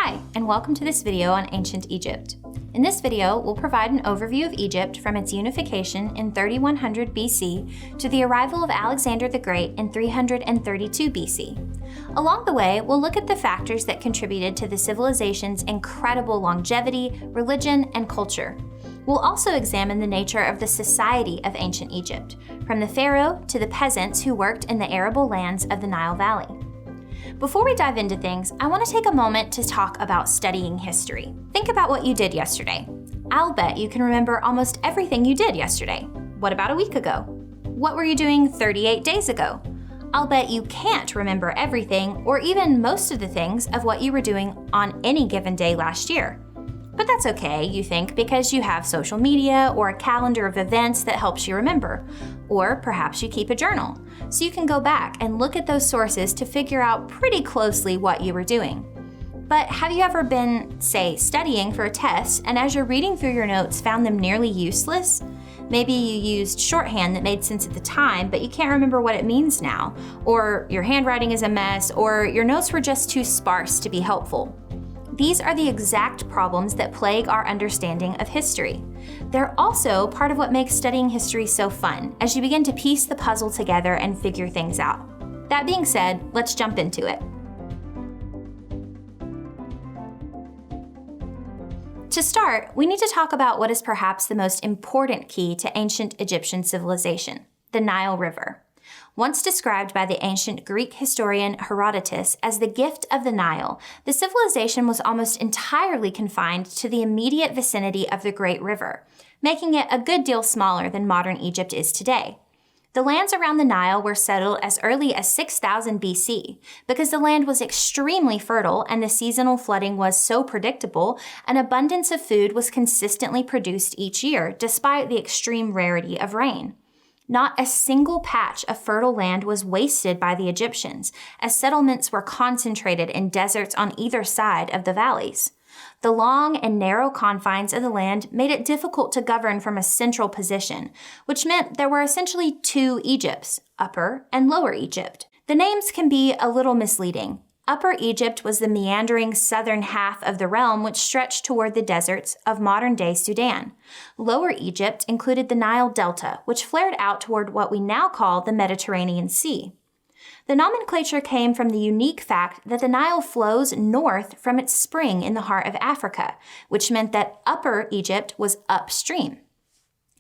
Hi, and welcome to this video on ancient Egypt. In this video, we'll provide an overview of Egypt from its unification in 3100 BC to the arrival of Alexander the Great in 332 BC. Along the way, we'll look at the factors that contributed to the civilization's incredible longevity, religion, and culture. We'll also examine the nature of the society of ancient Egypt, from the Pharaoh to the peasants who worked in the arable lands of the Nile Valley. Before we dive into things, I want to take a moment to talk about studying history. Think about what you did yesterday. I'll bet you can remember almost everything you did yesterday. What about a week ago? What were you doing 38 days ago? I'll bet you can't remember everything or even most of the things of what you were doing on any given day last year. But that's okay, you think, because you have social media or a calendar of events that helps you remember. Or perhaps you keep a journal, so you can go back and look at those sources to figure out pretty closely what you were doing. But have you ever been, say, studying for a test, and as you're reading through your notes found them nearly useless? Maybe you used shorthand that made sense at the time, but you can't remember what it means now. Or your handwriting is a mess, or your notes were just too sparse to be helpful. These are the exact problems that plague our understanding of history. They're also part of what makes studying history so fun, as you begin to piece the puzzle together and figure things out. That being said, let's jump into it. To start, we need to talk about what is perhaps the most important key to ancient Egyptian civilization, the Nile River. Once described by the ancient Greek historian Herodotus as the gift of the Nile, the civilization was almost entirely confined to the immediate vicinity of the Great River, making it a good deal smaller than modern Egypt is today. The lands around the Nile were settled as early as 6000 BC. Because the land was extremely fertile and the seasonal flooding was so predictable, an abundance of food was consistently produced each year, despite the extreme rarity of rain. Not a single patch of fertile land was wasted by the Egyptians, as settlements were concentrated in deserts on either side of the valleys. The long and narrow confines of the land made it difficult to govern from a central position, which meant there were essentially two Egypts, Upper and Lower Egypt. The names can be a little misleading. Upper Egypt was the meandering southern half of the realm which stretched toward the deserts of modern-day Sudan. Lower Egypt included the Nile Delta, which flared out toward what we now call the Mediterranean Sea. The nomenclature came from the unique fact that the Nile flows north from its spring in the heart of Africa, which meant that Upper Egypt was upstream.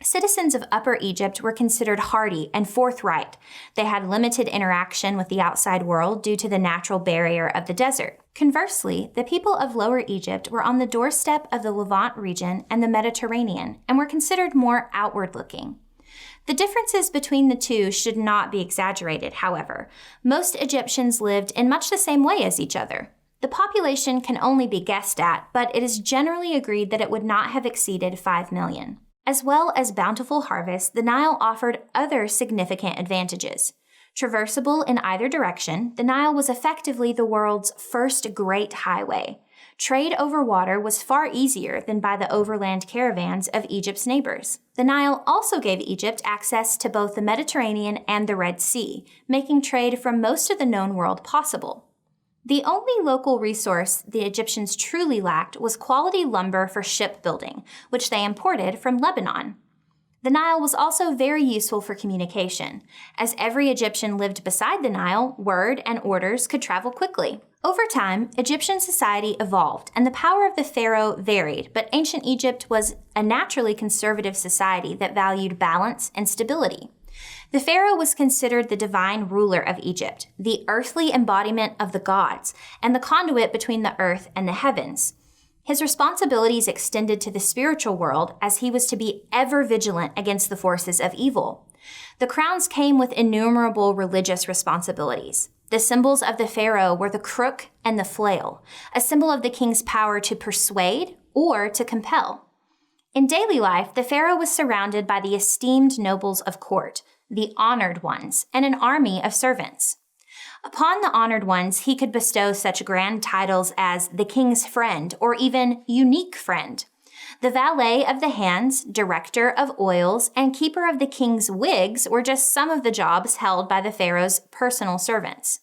Citizens of Upper Egypt were considered hardy and forthright. They had limited interaction with the outside world due to the natural barrier of the desert. Conversely, the people of Lower Egypt were on the doorstep of the Levant region and the Mediterranean and were considered more outward-looking. The differences between the two should not be exaggerated, however. Most Egyptians lived in much the same way as each other. The population can only be guessed at, but it is generally agreed that it would not have exceeded 5 million. As well as bountiful harvests, the Nile offered other significant advantages. Traversable in either direction, the Nile was effectively the world's first great highway. Trade over water was far easier than by the overland caravans of Egypt's neighbors. The Nile also gave Egypt access to both the Mediterranean and the Red Sea, making trade from most of the known world possible. The only local resource the Egyptians truly lacked was quality lumber for shipbuilding, which they imported from Lebanon. The Nile was also very useful for communication. As every Egyptian lived beside the Nile, word and orders could travel quickly. Over time, Egyptian society evolved, and the power of the pharaoh varied, but ancient Egypt was a naturally conservative society that valued balance and stability. The pharaoh was considered the divine ruler of Egypt, the earthly embodiment of the gods, and the conduit between the earth and the heavens. His responsibilities extended to the spiritual world, as he was to be ever vigilant against the forces of evil. The crowns came with innumerable religious responsibilities. The symbols of the pharaoh were the crook and the flail, a symbol of the king's power to persuade or to compel. In daily life, the pharaoh was surrounded by the esteemed nobles of court, the honored ones, and an army of servants. Upon the honored ones, he could bestow such grand titles as the king's friend or even unique friend. The valet of the hands, director of oils, and keeper of the king's wigs were just some of the jobs held by the pharaoh's personal servants.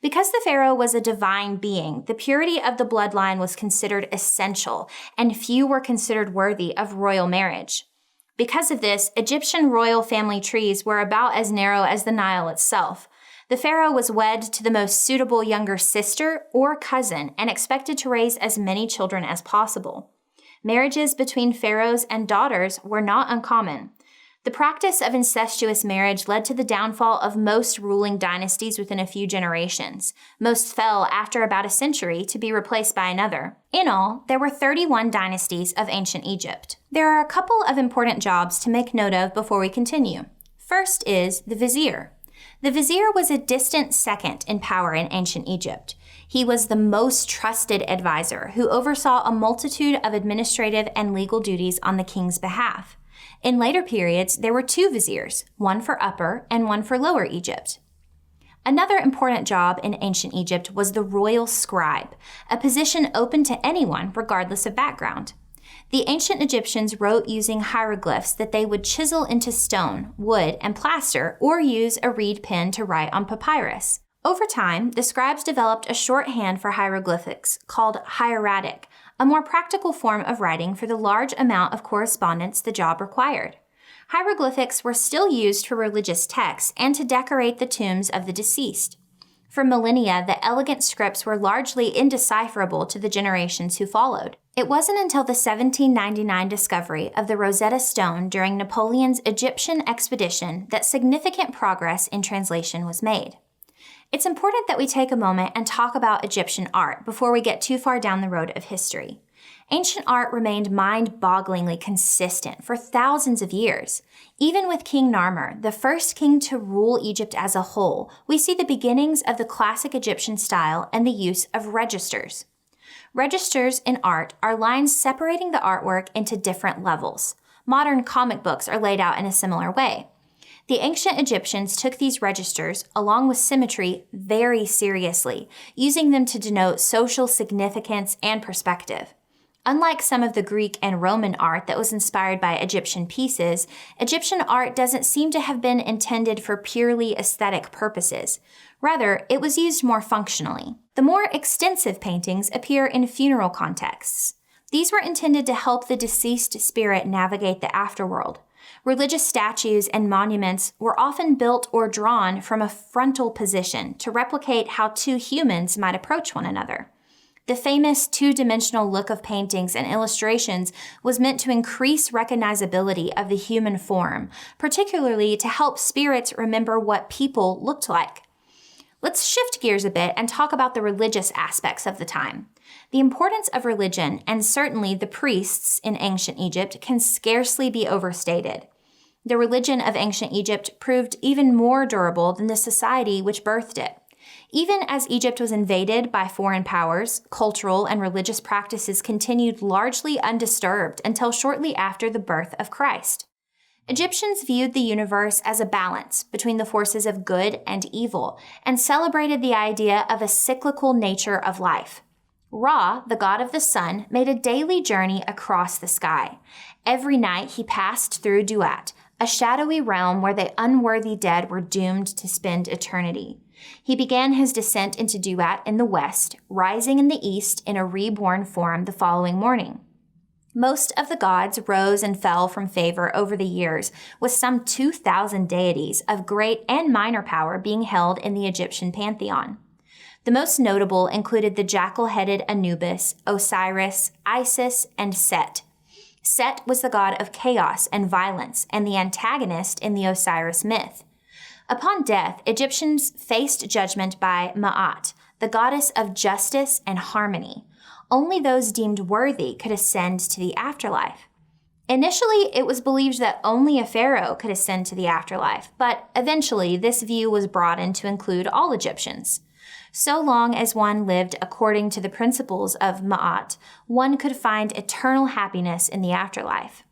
Because the pharaoh was a divine being, the purity of the bloodline was considered essential, and few were considered worthy of royal marriage. Because of this, Egyptian royal family trees were about as narrow as the Nile itself. The pharaoh was wed to the most suitable younger sister or cousin and expected to raise as many children as possible. Marriages between pharaohs and daughters were not uncommon. The practice of incestuous marriage led to the downfall of most ruling dynasties within a few generations. Most fell after about a century to be replaced by another. In all, there were 31 dynasties of ancient Egypt. There are a couple of important jobs to make note of before we continue. First is the vizier. The vizier was a distant second in power in ancient Egypt. He was the most trusted advisor who oversaw a multitude of administrative and legal duties on the king's behalf. In later periods, there were 2 viziers, one for Upper and one for Lower Egypt. Another important job in ancient Egypt was the royal scribe, a position open to anyone regardless of background. The ancient Egyptians wrote using hieroglyphs that they would chisel into stone, wood, and plaster, or use a reed pen to write on papyrus. Over time, the scribes developed a shorthand for hieroglyphics called hieratic, a more practical form of writing for the large amount of correspondence the job required. Hieroglyphics were still used for religious texts and to decorate the tombs of the deceased. For millennia, the elegant scripts were largely indecipherable to the generations who followed. It wasn't until the 1799 discovery of the Rosetta Stone during Napoleon's Egyptian expedition that significant progress in translation was made. It's important that we take a moment and talk about Egyptian art before we get too far down the road of history. Ancient art remained mind-bogglingly consistent for thousands of years. Even with King Narmer, the first king to rule Egypt as a whole, we see the beginnings of the classic Egyptian style and the use of registers. Registers in art are lines separating the artwork into different levels. Modern comic books are laid out in a similar way. The ancient Egyptians took these registers, along with symmetry, very seriously, using them to denote social significance and perspective. Unlike some of the Greek and Roman art that was inspired by Egyptian pieces, Egyptian art doesn't seem to have been intended for purely aesthetic purposes. Rather, it was used more functionally. The more extensive paintings appear in funeral contexts. These were intended to help the deceased spirit navigate the afterworld. Religious statues and monuments were often built or drawn from a frontal position to replicate how 2 humans might approach one another. The famous 2-dimensional look of paintings and illustrations was meant to increase recognizability of the human form, particularly to help spirits remember what people looked like. Let's shift gears a bit and talk about the religious aspects of the time. The importance of religion, and certainly the priests in ancient Egypt, can scarcely be overstated. The religion of ancient Egypt proved even more durable than the society which birthed it. Even as Egypt was invaded by foreign powers, cultural and religious practices continued largely undisturbed until shortly after the birth of Christ. Egyptians viewed the universe as a balance between the forces of good and evil, and celebrated the idea of a cyclical nature of life. Ra, the god of the sun, made a daily journey across the sky. Every night he passed through Duat, a shadowy realm where the unworthy dead were doomed to spend eternity. He began his descent into Duat in the west, rising in the east in a reborn form the following morning. Most of the gods rose and fell from favor over the years, with some 2,000 deities of great and minor power being held in the Egyptian pantheon. The most notable included the jackal-headed Anubis, Osiris, Isis, and Set. Set was the god of chaos and violence and the antagonist in the Osiris myth. Upon death, Egyptians faced judgment by Ma'at, the goddess of justice and harmony. Only those deemed worthy could ascend to the afterlife. Initially, it was believed that only a pharaoh could ascend to the afterlife, but eventually this view was broadened to include all Egyptians. So long as one lived according to the principles of Ma'at, one could find eternal happiness in the afterlife.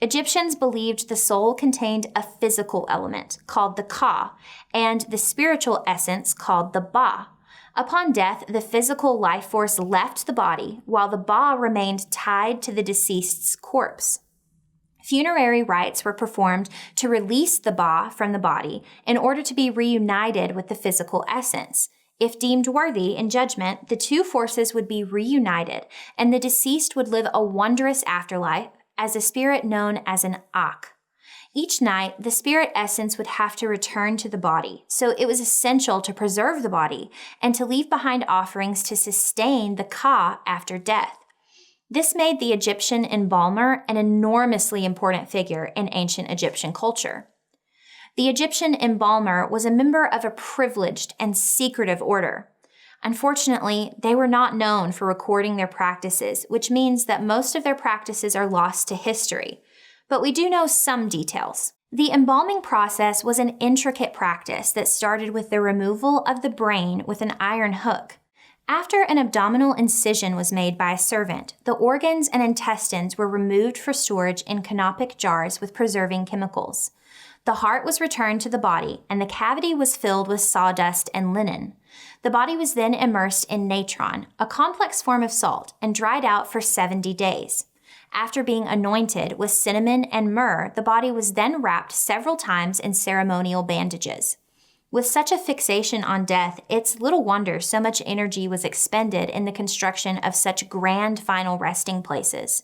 Egyptians believed the soul contained a physical element, called the Ka, and the spiritual essence, called the Ba. Upon death, the physical life force left the body, while the Ba remained tied to the deceased's corpse. Funerary rites were performed to release the Ba from the body in order to be reunited with the physical essence. If deemed worthy in judgment, the two forces would be reunited, and the deceased would live a wondrous afterlife as a spirit known as an Akh. Each night, the spirit essence would have to return to the body, so it was essential to preserve the body and to leave behind offerings to sustain the Ka after death. This made the Egyptian embalmer an enormously important figure in ancient Egyptian culture. The Egyptian embalmer was a member of a privileged and secretive order. Unfortunately, they were not known for recording their practices, which means that most of their practices are lost to history. But we do know some details. The embalming process was an intricate practice that started with the removal of the brain with an iron hook. After an abdominal incision was made by a servant, the organs and intestines were removed for storage in canopic jars with preserving chemicals. The heart was returned to the body, and the cavity was filled with sawdust and linen. The body was then immersed in natron, a complex form of salt, and dried out for 70 days. After being anointed with cinnamon and myrrh, the body was then wrapped several times in ceremonial bandages. With such a fixation on death, it's little wonder so much energy was expended in the construction of such grand final resting places.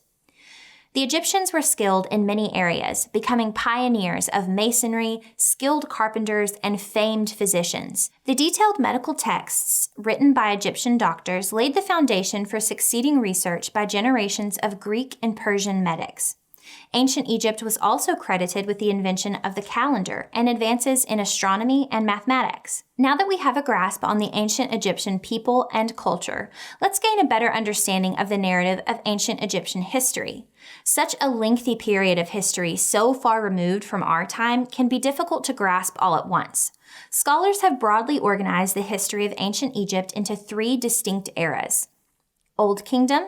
The Egyptians were skilled in many areas, becoming pioneers of masonry, skilled carpenters, and famed physicians. The detailed medical texts written by Egyptian doctors laid the foundation for succeeding research by generations of Greek and Persian medics. Ancient Egypt was also credited with the invention of the calendar and advances in astronomy and mathematics. Now that we have a grasp on the ancient Egyptian people and culture, let's gain a better understanding of the narrative of ancient Egyptian history. Such a lengthy period of history so far removed from our time can be difficult to grasp all at once. Scholars have broadly organized the history of ancient Egypt into 3 distinct eras: Old Kingdom,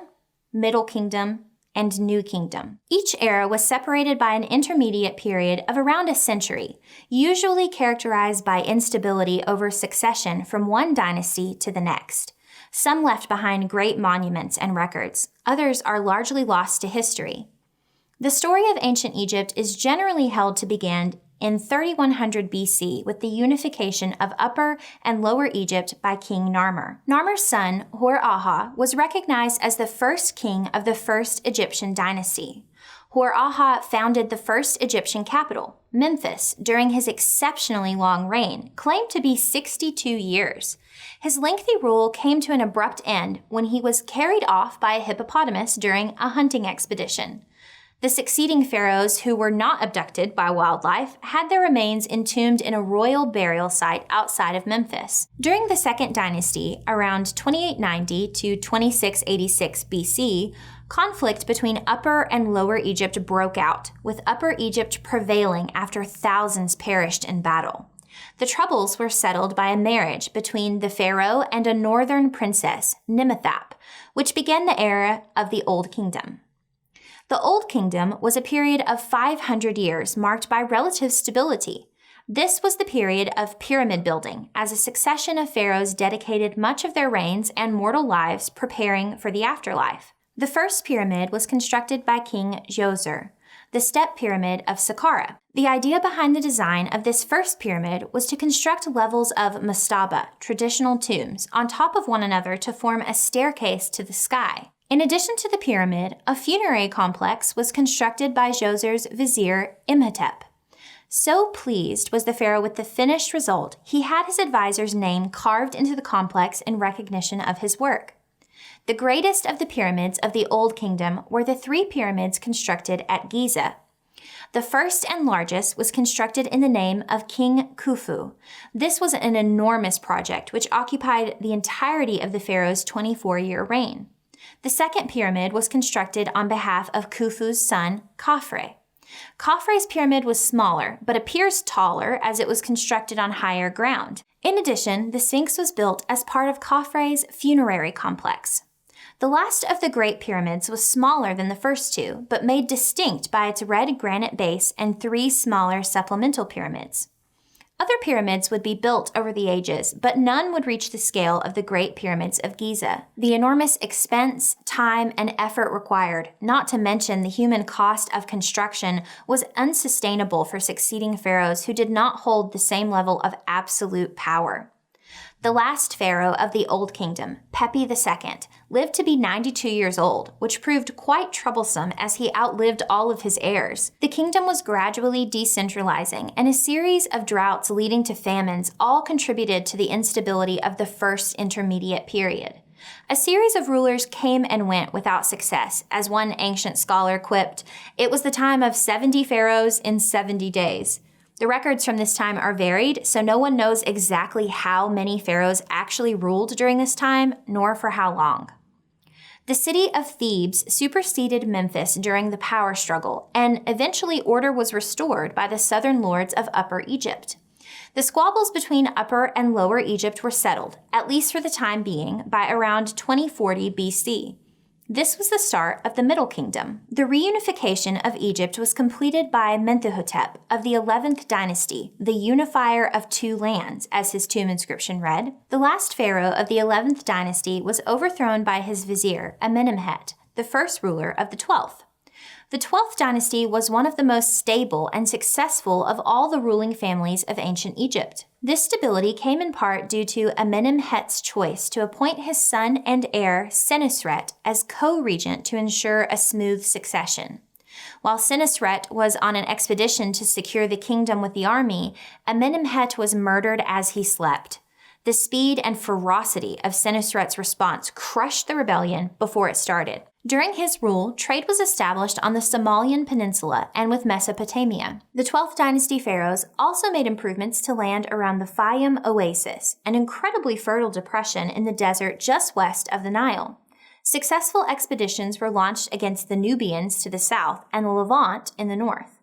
Middle Kingdom, and New Kingdom. Each era was separated by an intermediate period of around a century, usually characterized by instability over succession from one dynasty to the next. Some left behind great monuments and records. Others are largely lost to history. The story of ancient Egypt is generally held to begin in 3100 BC with the unification of Upper and Lower Egypt by King Narmer. Narmer's son, Hor-Aha, was recognized as the first king of the first Egyptian dynasty. Hor-Aha founded the first Egyptian capital, Memphis, during his exceptionally long reign, claimed to be 62 years. His lengthy rule came to an abrupt end when he was carried off by a hippopotamus during a hunting expedition. The succeeding pharaohs who were not abducted by wildlife had their remains entombed in a royal burial site outside of Memphis. During the Second Dynasty, around 2890 to 2686 BC, conflict between Upper and Lower Egypt broke out, with Upper Egypt prevailing after thousands perished in battle. The troubles were settled by a marriage between the pharaoh and a northern princess, Nimmethap, which began the era of the Old Kingdom. The Old Kingdom was a period of 500 years marked by relative stability. This was the period of pyramid building, as a succession of pharaohs dedicated much of their reigns and mortal lives preparing for the afterlife. The first pyramid was constructed by King Djoser, the step pyramid of Saqqara. The idea behind the design of this first pyramid was to construct levels of mastaba, traditional tombs, on top of one another to form a staircase to the sky. In addition to the pyramid, a funerary complex was constructed by Djoser's vizier Imhotep. So pleased was the pharaoh with the finished result, he had his advisor's name carved into the complex in recognition of his work. The greatest of the pyramids of the Old Kingdom were the 3 pyramids constructed at Giza. The first and largest was constructed in the name of King Khufu. This was an enormous project which occupied the entirety of the pharaoh's 24-year reign. The second pyramid was constructed on behalf of Khufu's son, Khafre. Khafre's pyramid was smaller, but appears taller as it was constructed on higher ground. In addition, the Sphinx was built as part of Khafre's funerary complex. The last of the Great Pyramids was smaller than the first 2, but made distinct by its red granite base and 3 smaller supplemental pyramids. Other pyramids would be built over the ages, but none would reach the scale of the Great Pyramids of Giza. The enormous expense, time, and effort required, not to mention the human cost of construction, was unsustainable for succeeding pharaohs who did not hold the same level of absolute power. The last pharaoh of the Old Kingdom, Pepi II, lived to be 92 years old, which proved quite troublesome as he outlived all of his heirs. The kingdom was gradually decentralizing, and a series of droughts leading to famines all contributed to the instability of the first intermediate period. A series of rulers came and went without success. As one ancient scholar quipped, "It was the time of 70 pharaohs in 70 days." The records from this time are varied, so no one knows exactly how many pharaohs actually ruled during this time, nor for how long. The city of Thebes superseded Memphis during the power struggle, and eventually order was restored by the southern lords of Upper Egypt. The squabbles between Upper and Lower Egypt were settled, at least for the time being, by around 2040 BC. This was the start of the Middle Kingdom. The reunification of Egypt was completed by Mentuhotep of the 11th dynasty, the unifier of two lands, as his tomb inscription read. The last pharaoh of the 11th dynasty was overthrown by his vizier, Amenemhet, the first ruler of the 12th. The 12th dynasty was one of the most stable and successful of all the ruling families of ancient Egypt. This stability came in part due to Amenemhet's choice to appoint his son and heir Senusret as co-regent to ensure a smooth succession. While Senusret was on an expedition to secure the kingdom with the army, Amenemhet was murdered as he slept. The speed and ferocity of Senusret's response crushed the rebellion before it started. During his rule, trade was established on the Somalian Peninsula and with Mesopotamia. The 12th dynasty pharaohs also made improvements to land around the Fayum Oasis, an incredibly fertile depression in the desert just west of the Nile. Successful expeditions were launched against the Nubians to the south and the Levant in the north.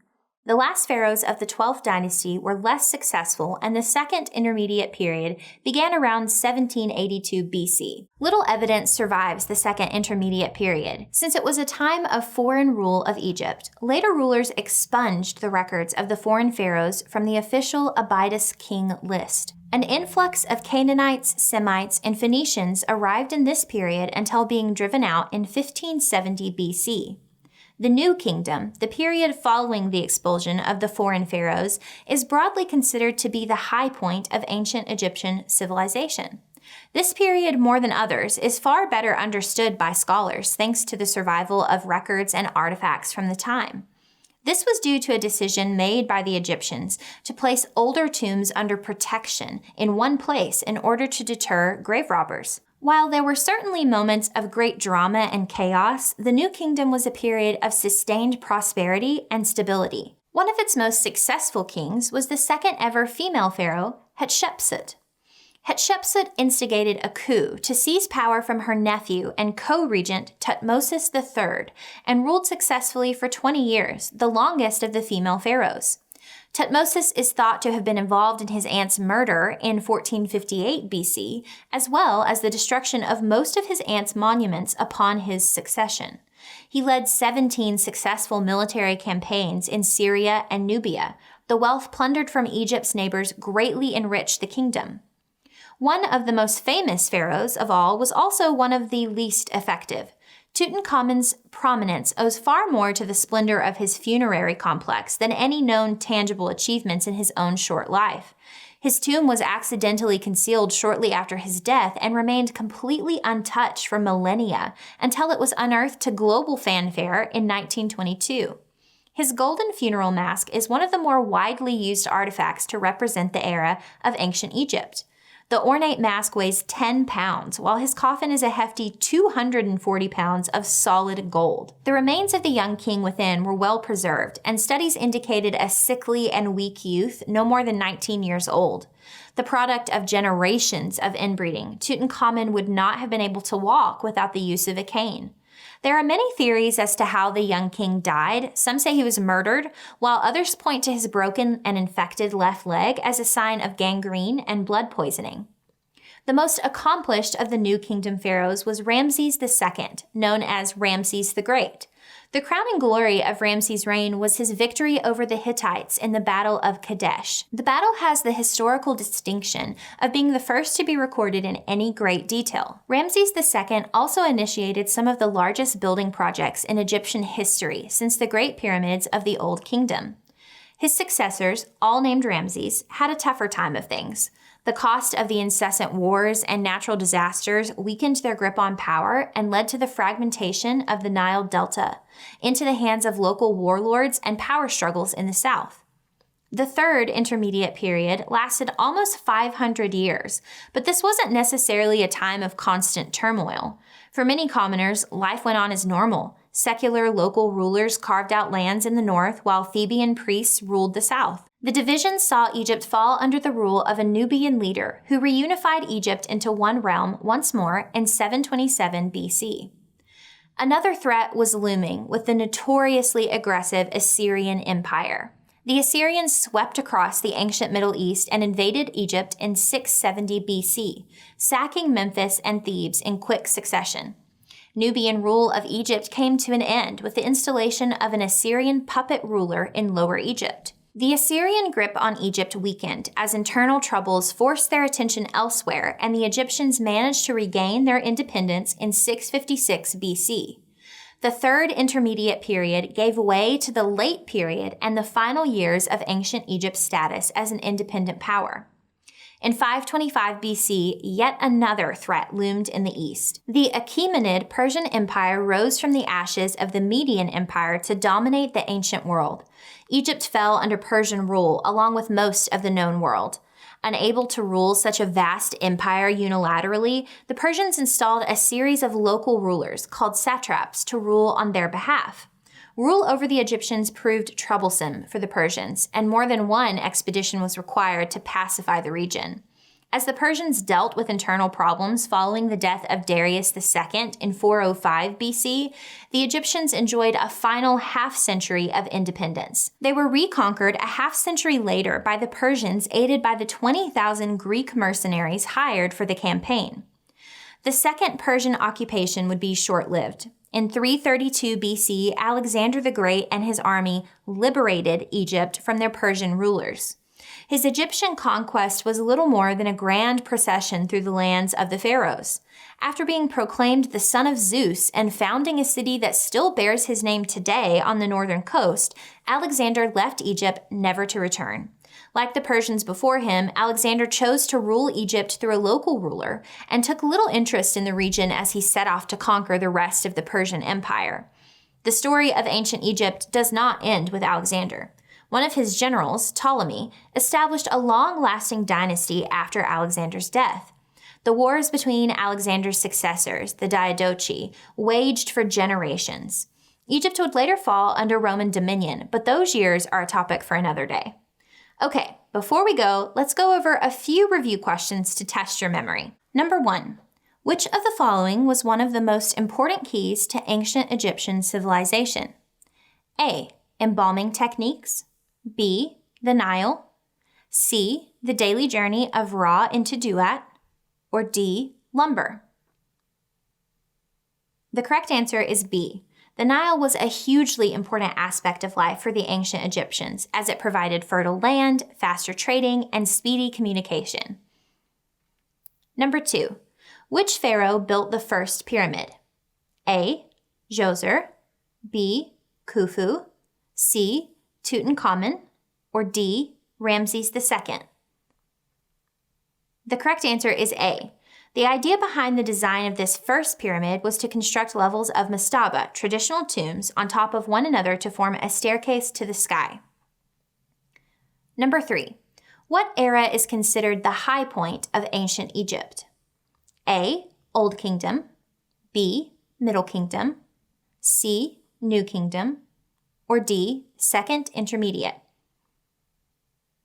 The last pharaohs of the 12th dynasty were less successful, and the second intermediate period began around 1782 BC. Little evidence survives the second intermediate period. Since it was a time of foreign rule of Egypt, later rulers expunged the records of the foreign pharaohs from the official Abydos king list. An influx of Canaanites, Semites, and Phoenicians arrived in this period until being driven out in 1570 BC. The New Kingdom, the period following the expulsion of the foreign pharaohs, is broadly considered to be the high point of ancient Egyptian civilization. This period, more than others, is far better understood by scholars thanks to the survival of records and artifacts from the time. This was due to a decision made by the Egyptians to place older tombs under protection in one place in order to deter grave robbers. While there were certainly moments of great drama and chaos, the New Kingdom was a period of sustained prosperity and stability. One of its most successful kings was the second ever female pharaoh, Hatshepsut. Hatshepsut instigated a coup to seize power from her nephew and co-regent Thutmose III and ruled successfully for 20 years, the longest of the female pharaohs. Thutmose is thought to have been involved in his aunt's murder in 1458 BC, as well as the destruction of most of his aunt's monuments upon his succession. He led 17 successful military campaigns in Syria and Nubia. The wealth plundered from Egypt's neighbors greatly enriched the kingdom. One of the most famous pharaohs of all was also one of the least effective. Tutankhamun's prominence owes far more to the splendor of his funerary complex than any known tangible achievements in his own short life. His tomb was accidentally concealed shortly after his death and remained completely untouched for millennia until it was unearthed to global fanfare in 1922. His golden funeral mask is one of the more widely used artifacts to represent the era of ancient Egypt. The ornate mask weighs 10 pounds, while his coffin is a hefty 240 pounds of solid gold. The remains of the young king within were well preserved, and studies indicated a sickly and weak youth, no more than 19 years old. The product of generations of inbreeding, Tutankhamun would not have been able to walk without the use of a cane. There are many theories as to how the young king died. Some say he was murdered, while others point to his broken and infected left leg as a sign of gangrene and blood poisoning. The most accomplished of the New Kingdom pharaohs was Ramses II, known as Ramses the Great. The crowning glory of Ramses' reign was his victory over the Hittites in the Battle of Kadesh. The battle has the historical distinction of being the first to be recorded in any great detail. Ramses II also initiated some of the largest building projects in Egyptian history since the Great Pyramids of the Old Kingdom. His successors, all named Ramses, had a tougher time of things. The cost of the incessant wars and natural disasters weakened their grip on power and led to the fragmentation of the Nile Delta into the hands of local warlords and power struggles in the south. The third intermediate period lasted almost 500 years, but this wasn't necessarily a time of constant turmoil. For many commoners, life went on as normal. Secular local rulers carved out lands in the north while Theban priests ruled the south. The divisions saw Egypt fall under the rule of a Nubian leader who reunified Egypt into one realm once more in 727 BC. Another threat was looming with the notoriously aggressive Assyrian Empire. The Assyrians swept across the ancient Middle East and invaded Egypt in 670 BC, sacking Memphis and Thebes in quick succession. Nubian rule of Egypt came to an end with the installation of an Assyrian puppet ruler in Lower Egypt. The Assyrian grip on Egypt weakened as internal troubles forced their attention elsewhere, and the Egyptians managed to regain their independence in 656 BC. The third intermediate period gave way to the late period and the final years of ancient Egypt's status as an independent power. In 525 BC, yet another threat loomed in the east. The Achaemenid Persian Empire rose from the ashes of the Median Empire to dominate the ancient world. Egypt fell under Persian rule, along with most of the known world. Unable to rule such a vast empire unilaterally, the Persians installed a series of local rulers, called satraps, to rule on their behalf. Rule over the Egyptians proved troublesome for the Persians, and more than one expedition was required to pacify the region. As the Persians dealt with internal problems following the death of Darius II in 405 BC, the Egyptians enjoyed a final half-century of independence. They were reconquered a half-century later by the Persians, aided by the 20,000 Greek mercenaries hired for the campaign. The second Persian occupation would be short-lived. In 332 BC, Alexander the Great and his army liberated Egypt from their Persian rulers. His Egyptian conquest was little more than a grand procession through the lands of the pharaohs. After being proclaimed the son of Zeus and founding a city that still bears his name today on the northern coast, Alexander left Egypt never to return. Like the Persians before him, Alexander chose to rule Egypt through a local ruler and took little interest in the region as he set off to conquer the rest of the Persian Empire. The story of ancient Egypt does not end with Alexander. One of his generals, Ptolemy, established a long-lasting dynasty after Alexander's death. The wars between Alexander's successors, the Diadochi, waged for generations. Egypt would later fall under Roman dominion, but those years are a topic for another day. Okay, before we go, let's go over a few review questions to test your memory. Number 1. Which of the following was one of the most important keys to ancient Egyptian civilization? A. Embalming techniques. B. The Nile. C. The daily journey of Ra into Duat. Or D. Lumber. The correct answer is B. The Nile was a hugely important aspect of life for the ancient Egyptians, as it provided fertile land, faster trading, and speedy communication. Number 2. Which pharaoh built the first pyramid? A. Djoser. B. Khufu. C. Tutankhamun. Or D. Ramses II. The correct answer is A. The idea behind the design of this first pyramid was to construct levels of mastaba, traditional tombs, on top of one another to form a staircase to the sky. Number 3. What era is considered the high point of ancient Egypt? A. Old Kingdom. B. Middle Kingdom. C. New Kingdom. Or D. Second Intermediate.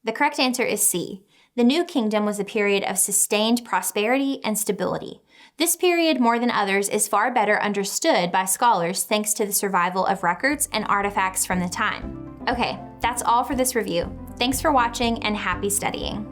The correct answer is C. The New Kingdom was a period of sustained prosperity and stability. This period, more than others, is far better understood by scholars thanks to the survival of records and artifacts from the time. Okay, that's all for this review. Thanks for watching and happy studying.